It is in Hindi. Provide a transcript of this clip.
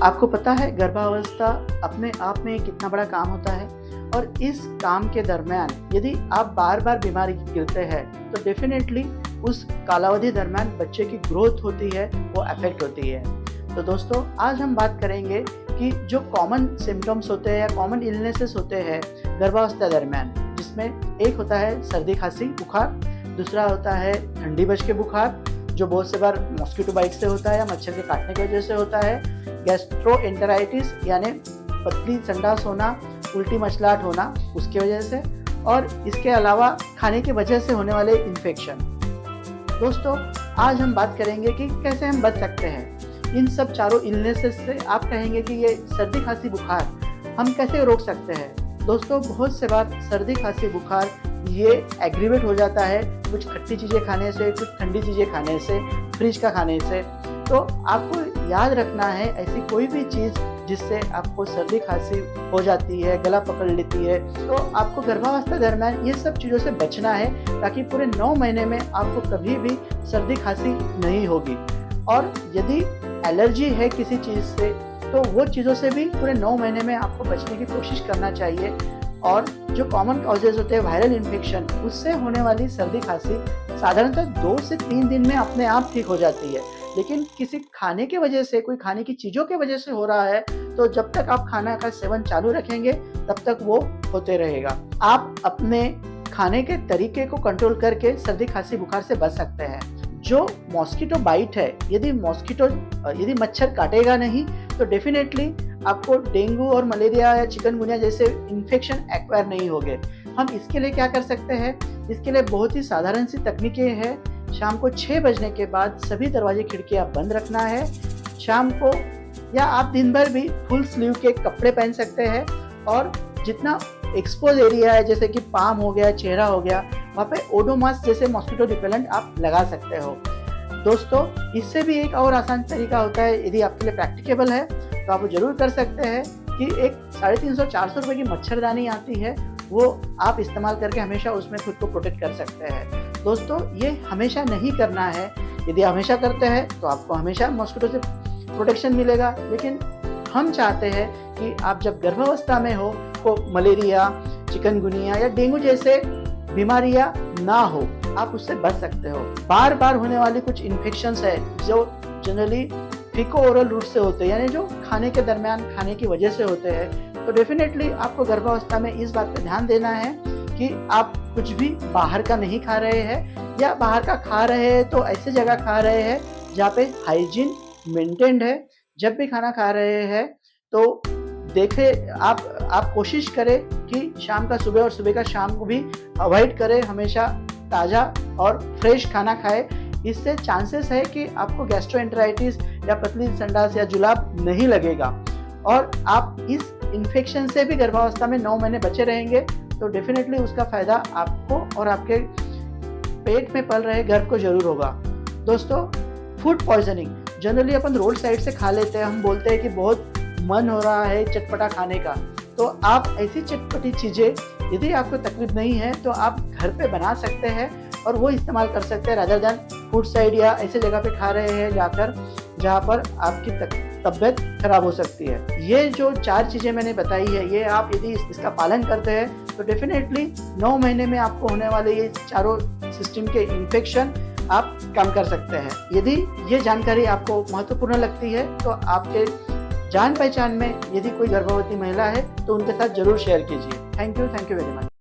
आपको पता है गर्भावस्था अपने आप में कितना बड़ा काम होता है, और इस काम के दरमियान यदि आप बार बार बीमारी गिरते हैं तो डेफिनेटली उस कालावधि दरमियान बच्चे की ग्रोथ होती है, वो अफेक्ट होती है। तो दोस्तों, आज हम बात करेंगे कि जो कॉमन सिम्टम्स होते हैं या कॉमन इलनेसेस होते हैं गर्भावस्था दरमियान, जिसमें एक होता है सर्दी खांसी बुखार, दूसरा होता है ठंडी बच के बुखार जो बहुत से बार मॉस्किटो बाइट से होता है या मच्छर के काटने की वजह से होता है, गैस्ट्रोएंटेराइटिस यानी पतली संडास होना, उल्टी मचलाहट होना उसकी वजह से, और इसके अलावा खाने की वजह से होने वाले इन्फेक्शन। दोस्तों, आज हम बात करेंगे कि कैसे हम बच सकते हैं इन सब चारों इलनेसेस से। आप कहेंगे कि ये सर्दी खांसी बुखार हम कैसे रोक सकते हैं। दोस्तों, बहुत से बार सर्दी खांसी बुखार ये एग्रीवेट हो जाता है कुछ खट्टी चीज़ें खाने से, कुछ ठंडी चीज़ें खाने से, फ्रिज का खाने से। तो आपको याद रखना है ऐसी कोई भी चीज़ जिससे आपको सर्दी खांसी हो जाती है, गला पकड़ लेती है, तो आपको गर्भावस्था दरमियान ये सब चीज़ों से बचना है ताकि पूरे 9 महीने में आपको कभी भी सर्दी खांसी नहीं होगी। और यदि एलर्जी है किसी चीज़ से तो वो चीज़ों से भी पूरे 9 महीने में आपको बचने की कोशिश करना चाहिए। और जो कॉमन कॉजेज होते हैं वायरल इन्फेक्शन, उससे होने वाली सर्दी खांसी साधारणतः 2 से 3 दिन में अपने आप ठीक हो जाती है। लेकिन किसी खाने की वजह से, कोई खाने की चीज़ों की वजह से हो रहा है तो जब तक आप खाना का सेवन चालू रखेंगे तब तक वो होते रहेगा। आप अपने खाने के तरीके को कंट्रोल करके सर्दी खांसी बुखार से बच सकते हैं। जो मॉस्किटो बाइट है, यदि मच्छर काटेगा नहीं तो डेफिनेटली आपको डेंगू और मलेरिया या चिकनगुनिया जैसे इन्फेक्शन एक्वायर नहीं होंगे। हम इसके लिए क्या कर सकते हैं? इसके लिए बहुत ही साधारण सी तकनीकें हैं। शाम को 6 बजने के बाद सभी दरवाजे खिड़कियां बंद रखना है। शाम को या आप दिन भर भी फुल स्लीव के कपड़े पहन सकते हैं, और जितना एक्सपोज एरिया है जैसे कि पाम हो गया, चेहरा हो गया, वहाँ पे ओडोमॉस जैसे मॉस्किटो रिपेलेंट आप लगा सकते हो। दोस्तों, इससे भी एक और आसान तरीका होता है, यदि आपके लिए प्रैक्टिकेबल है तो आप जरूर कर सकते हैं कि एक 350-400 रुपए की मच्छरदानी आती है, वो आप इस्तेमाल करके हमेशा उसमें खुद को प्रोटेक्ट कर सकते हैं। दोस्तों, ये हमेशा नहीं करना है। यदि हमेशा करते हैं तो आपको हमेशा मॉस्किटो से प्रोटेक्शन मिलेगा, लेकिन हम चाहते हैं कि आप जब गर्भावस्था में हो तो मलेरिया, चिकनगुनिया या डेंगू जैसे बीमारियां ना हो, आप उससे बच सकते हो। बार बार होने वाली कुछ इन्फेक्शंस है जो जनरली फीको ओरल रूट से होते हैं, यानी जो खाने के दरमियान खाने की वजह से होते हैं। तो डेफिनेटली आपको गर्भावस्था में इस बात पर ध्यान देना है कि आप कुछ भी बाहर का नहीं खा रहे हैं, या बाहर का खा रहे हैं तो ऐसी जगह खा रहे हैं जहाँ पे हाइजीन मेंटेन्ड है। जब भी खाना खा रहे हैं तो देखें, आप कोशिश करें कि शाम का सुबह और सुबह का शाम को भी अवॉइड करें। हमेशा ताज़ा और फ्रेश खाना खाएं। इससे चांसेस है कि आपको गैस्ट्रोएंटेराइटिस या पतली संडास या जुलाब नहीं लगेगा, और आप इस इन्फेक्शन से भी गर्भावस्था में 9 महीने बचे रहेंगे। तो डेफिनेटली उसका फायदा आपको और आपके पेट में पल रहे गर्भ को जरूर होगा। दोस्तों, फूड पॉइजनिंग जनरली अपन रोड साइड से खा लेते हैं। हम बोलते हैं कि बहुत मन हो रहा है चटपटा खाने का, तो आप ऐसी चटपटी चीज़ें यदि आपको तकलीफ नहीं है तो आप घर पे बना सकते हैं और वो इस्तेमाल कर सकते हैं, रादर देन फूड साइड या ऐसे जगह पे खा रहे हैं जाकर जहाँ पर आपकी तबीयत खराब हो सकती है। ये जो 4 चीज़ें मैंने बताई है, ये आप यदि इसका पालन करते हैं तो डेफिनेटली 9 महीने में आपको होने वाले ये चारों सिस्टम के इन्फेक्शन आप कम कर सकते हैं। यदि ये जानकारी आपको महत्वपूर्ण लगती है तो आपके जान पहचान में यदि कोई गर्भवती महिला है तो उनके साथ जरूर शेयर कीजिए। Thank you very much.